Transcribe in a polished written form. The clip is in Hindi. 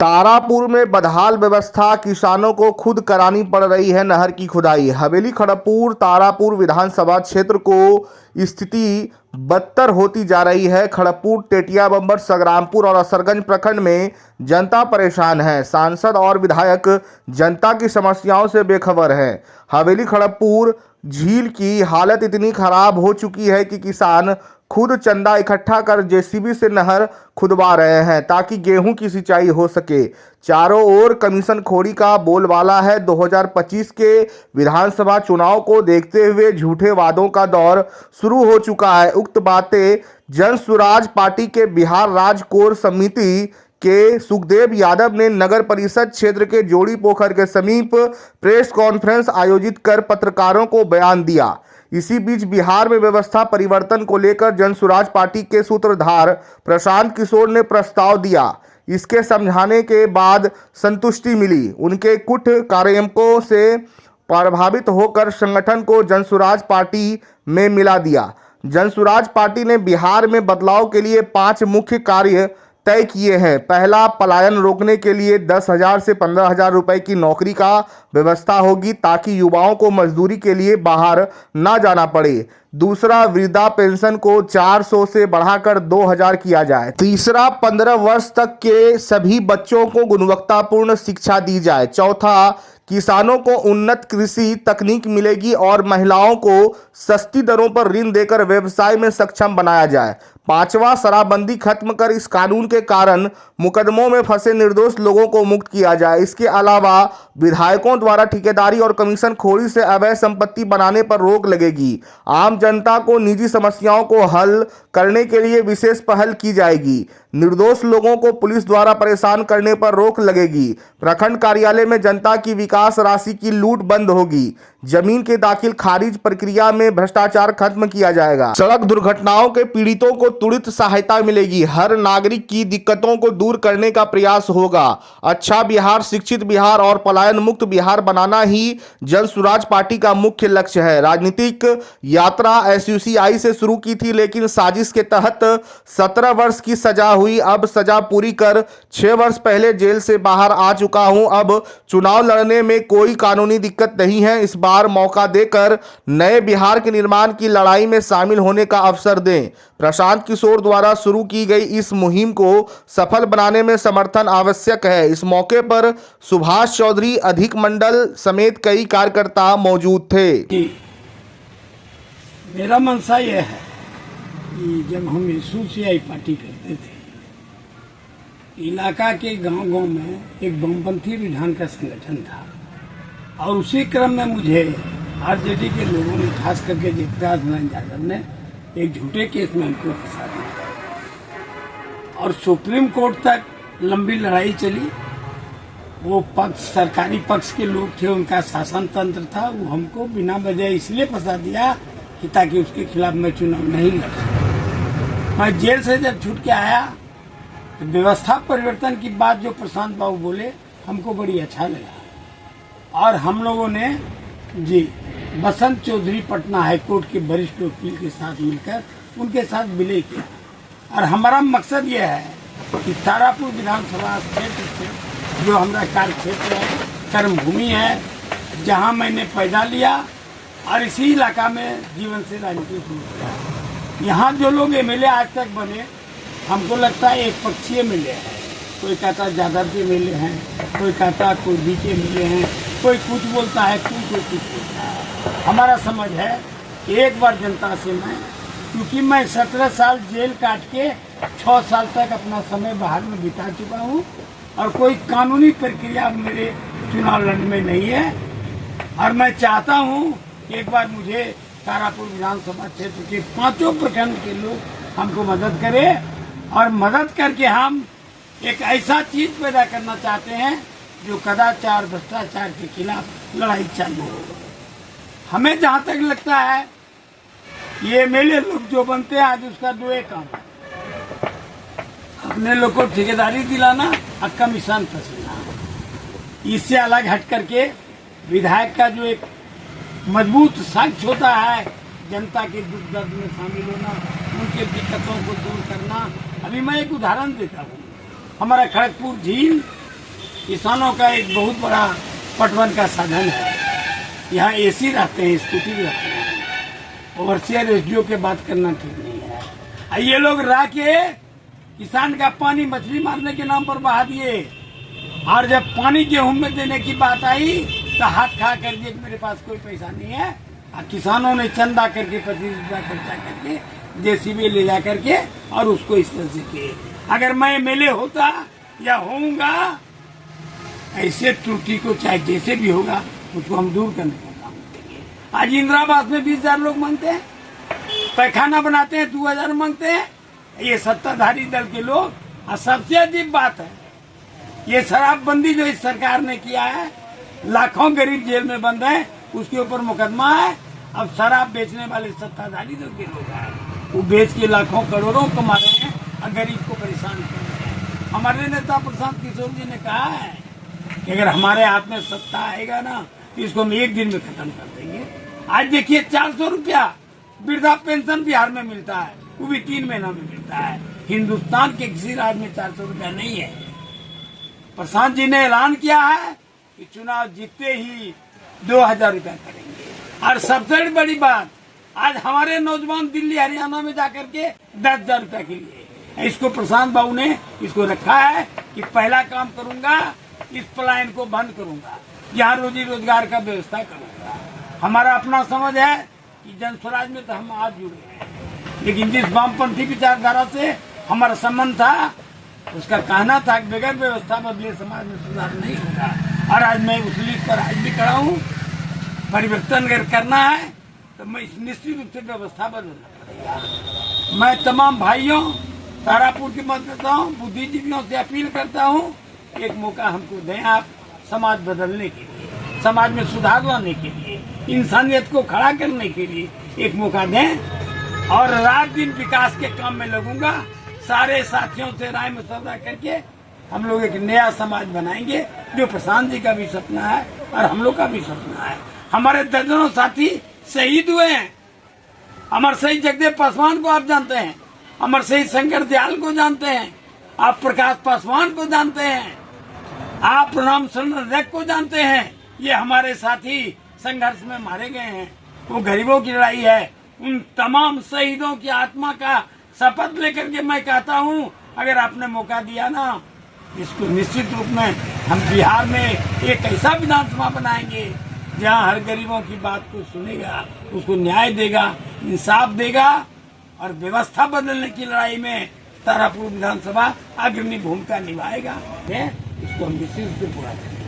तारापुर में बदहाल व्यवस्था, किसानों को खुद करानी पड़ रही है नहर की खुदाई। हवेली खड़गपुर तारापुर विधानसभा क्षेत्र को स्थिति बदतर होती जा रही है। खड़गपुर, टेटिया बंबर, संग्रामपुर और असरगंज प्रखंड में जनता परेशान है। सांसद और विधायक जनता की समस्याओं से बेखबर हैं। हवेली खड़गपुर झील की हालत इतनी खराब हो चुकी है कि किसान खुद चंदा इकट्ठा कर जेसीबी से नहर खुदवा रहे हैं ताकि गेहूं की सिंचाई हो सके। चारों ओर कमीशन खोरी का बोलबाला है। 2025 के विधानसभा चुनाव को देखते हुए झूठे वादों का दौर शुरू हो चुका है। उक्त बातें जन सुराज पार्टी के बिहार राज्य कोर समिति के सुखदेव यादव ने नगर परिषद क्षेत्र के जोड़ी पोखर के समीप प्रेस कॉन्फ्रेंस आयोजित कर पत्रकारों को बयान दिया। इसी बीच बिहार में व्यवस्था परिवर्तन को लेकर जन सुराज पार्टी के सूत्रधार प्रशांत किशोर ने प्रस्ताव दिया। इसके समझाने के बाद संतुष्टि मिली। उनके कुछ कार्यान्वयनों से प्रभावित होकर संगठन को जन सुराज पार्टी में मिला दिया। जन सुराज पार्टी ने बिहार में बदलाव के लिए 5 मुख्य कार्य तय किए हैं। पहला, पलायन रोकने के लिए 10,000 से 15,000 रुपए की नौकरी का व्यवस्था होगी ताकि युवाओं को मजदूरी के लिए बाहर ना जाना पड़े। दूसरा, वृद्धा पेंशन को 400 से बढ़ाकर 2,000 किया जाए। तीसरा, 15 वर्ष तक के सभी बच्चों को गुणवत्तापूर्ण शिक्षा दी जाए। चौथा, किसानों को उन्नत कृषि तकनीक मिलेगी और महिलाओं को सस्ती दरों पर ऋण देकर व्यवसाय में सक्षम बनाया जाए। पांचवा, शराबबंदी खत्म कर इस कानून के कारण मुकदमों में फंसे निर्दोष लोगों को मुक्त किया जाए। इसके अलावा विधायकों द्वारा ठेकेदारी और कमीशन खोरी से अवैध संपत्ति बनाने पर रोक लगेगी। आम जनता को निजी समस्याओं को हल करने के लिए विशेष पहल की जाएगी। निर्दोष लोगों को पुलिस द्वारा परेशान करने पर रोक लगेगी। प्रखंड कार्यालय में जनता की विकास राशि की लूट बंद होगी। जमीन के दाखिल खारिज प्रक्रिया में भ्रष्टाचार खत्म किया जाएगा। सड़क दुर्घटनाओं के पीड़ितों को त्वरित सहायता मिलेगी। हर नागरिक की दिक्कतों को दूर करने का प्रयास होगा। अच्छा बिहार, शिक्षित बिहार और पलायन मुक्त बिहार बनाना ही जन सुराज पार्टी का मुख्य लक्ष्य है। राजनीतिक यात्रा एसयूसीआई से शुरू की थी, लेकिन साजिश के तहत 17 वर्ष की सजा हुई। अब सजा पूरी कर 6 वर्ष पहले जेल से बाहर आ चुका हूं। अब चुनाव लड़ने में कोई कानूनी दिक्कत नहीं है। इस बार मौका देकर नए बिहार के निर्माण की लड़ाई में शामिल होने का अवसर दें। प्रशांत किशोर द्वारा शुरू की गई इस मुहिम को सफल बनाने में समर्थन आवश्यक है। इस मौके पर सुभाष चौधरी अधिक मंडल समेत कई कार्यकर्ता मौजूद थे। मेरा मनसा यह है कि जब हम एसयूसीआई पार्टी करते थे, इलाका के गांव-गांव में एक वामपंथी रुझान का संगठन था और उसी क्रम में मुझे आरजेडी के लोगों ने, खास करके जगदास नारायण यादव ने, एक झूठे केस में हमको फंसा दिया और सुप्रीम कोर्ट तक लंबी लड़ाई चली। वो पक्ष, सरकारी पक्ष के लोग थे, उनका शासन तंत्र था, वो हमको बिना वजह इसलिए फंसा दिया कि ताकि उसके खिलाफ मैं चुनाव नहीं लड़ सकूं। मैं जेल से जब छूट के आया तो व्यवस्था परिवर्तन की बात जो प्रशांत बाबू बोले, हमको बड़ी अच्छा लगा और हम लोगों ने जी बसंत चौधरी पटना हाईकोर्ट के वरिष्ठ वकील के साथ मिलकर उनके साथ विलय किया और हमारा मकसद यह है कि तारापुर विधानसभा क्षेत्र से जो हमारा कार्य क्षेत्र है, कर्मभूमि है, जहां मैंने पैदा लिया और इसी इलाका में जीवन से राजनीति शुरू किया। यहाँ जो लोग एमएलए आज तक बने, हमको लगता है एक पक्षीय एमएलए है। कोई कहता यादव के एमएलए हैं, कोई कहता कोई भी के एमएलए हैं, कोई कुछ बोलता है, कोई कुछ बोलता है। हमारा समझ है कि एक बार जनता से मैं, क्योंकि मैं 17 साल जेल काट के 6 साल तक अपना समय बाहर में बिता चुका हूँ और कोई कानूनी प्रक्रिया मेरे चुनाव लड़ने में नहीं है और मैं चाहता हूँ कि एक बार मुझे तारापुर विधानसभा क्षेत्र के 5 प्रखंड के लोग हमको मदद करें और मदद करके हम एक ऐसा चीज पैदा करना चाहते हैं जो कदाचार, भ्रष्टाचार के खिलाफ लड़ाई चालू हो। हमें जहां तक लगता है ये एमएलए लोग जो बनते हैं आज उसका 2 एक काम है, अपने लोग को ठेकेदारी दिलाना और कमीशन वसूलना। इससे अलग हट करके विधायक का जो एक मजबूत साक्ष्य होता है, जनता के दुख दर्द में शामिल होना, उनके दिक्कतों को दूर करना। अभी मैं एक उदाहरण देता हूँ। हमारा खड़गपुर झील किसानों का एक बहुत बड़ा पटवन का साधन है। यहाँ एसी रहते हैं, स्कूटी भी रहते हैं। ओवरसियर एसडीओ के बात करना ठीक नहीं है। और ये लोग रा के किसान का पानी मछली मारने के नाम पर बहा दिए, और जब पानी गेहूं में देने की बात आई तो हाथ खा कर दिए कि मेरे पास कोई पैसा नहीं है। और किसानों ने चंदा करके 25 रुपया खर्चा करके जेसीबी ले जा करके और उसको इस तरह से किए। अगर मैं एमएलए होता या होऊंगा, ऐसे त्रुटि को चाहे जैसे भी होगा उसको हम दूर करने का काम करेंगे। आज इंदिरा आवास में 20,000 लोग मांगते हैं, पैखाना बनाते हैं 2,000 मांगते हैं, ये सत्ताधारी दल के लोग। और सबसे अजीब बात है, ये शराबबंदी जो इस सरकार ने किया है, लाखों गरीब जेल में बंद है, उसके ऊपर मुकदमा है। अब शराब बेचने वाले सत्ताधारी दल के लोग हैं, वो बेच के लाखों करोड़ों कमा रहे हैं और गरीब को परेशान कर रहे हैं। हमारे नेता प्रशांत किशोर जी ने कहा है कि अगर हमारे हाथ में सत्ता आएगा ना तो इसको हम एक दिन में खत्म कर देंगे। आज देखिए 400 रुपया वृद्धा पेंशन बिहार में मिलता है, वो भी 3 महीना में मिलता है। हिंदुस्तान के किसी राज्य में 400 रुपया नहीं है। प्रशांत जी ने ऐलान किया है कि चुनाव जीतते ही 2,000 रुपया करेंगे। और सबसे बड़ी बात, आज हमारे नौजवान दिल्ली हरियाणा में जाकर के 10,000 रुपया के लिए, इसको प्रशांत बाबू ने इसको रखा है कि पहला काम करूंगा, इस पलायन को बंद करूंगा, यहाँ रोजी रोजगार का व्यवस्था करूंगा। हमारा अपना समझ है कि जन स्वराज में तो हम आज जुड़े हैं, लेकिन जिस वामपंथी विचारधारा से हमारा संबंध था, उसका कहना था कि बगैर व्यवस्था बदले समाज में सुधार नहीं होगा। और आज मैं उस लीड पर आज भी खड़ा हूँ। परिवर्तन अगर करना है तो मैं निश्चित रूप से व्यवस्था बदलना पड़ेगा। मैं तमाम भाइयों, तारापुर के मतदाताओं, बुद्धिजीवियों से अपील करता हूँ, एक मौका हमको दें आप, समाज बदलने के लिए, समाज में सुधार लाने के लिए, इंसानियत को खड़ा करने के लिए एक मौका दें। और रात दिन विकास के काम में लगूंगा। सारे साथियों से राय मशवरा करके हम लोग एक नया समाज बनाएंगे, जो प्रशांत जी का भी सपना है और हम लोग का भी सपना है। हमारे दर्जनों साथी शहीद हुए हैं। अमर शहीद जगदेव पासवान को आप जानते हैं, अमर शहीद शंकर दयाल को जानते हैं, आप प्रकाश पासवान को जानते हैं, आप राम चंद्र को जानते हैं। ये हमारे साथी संघर्ष में मारे गए हैं। वो गरीबों की लड़ाई है। उन तमाम शहीदों की आत्मा का शपथ लेकर के मैं कहता हूँ, अगर आपने मौका दिया ना, इसको निश्चित रूप में हम बिहार में एक ऐसा विधानसभा बनाएंगे जहाँ हर गरीबों की बात को सुनेगा, उसको न्याय देगा, इंसाफ देगा। और व्यवस्था बदलने की लड़ाई में तारापुर विधानसभा अग्रणी भूमिका निभाएगा। इसको हम निश्चित रूप से पूरा करेंगे।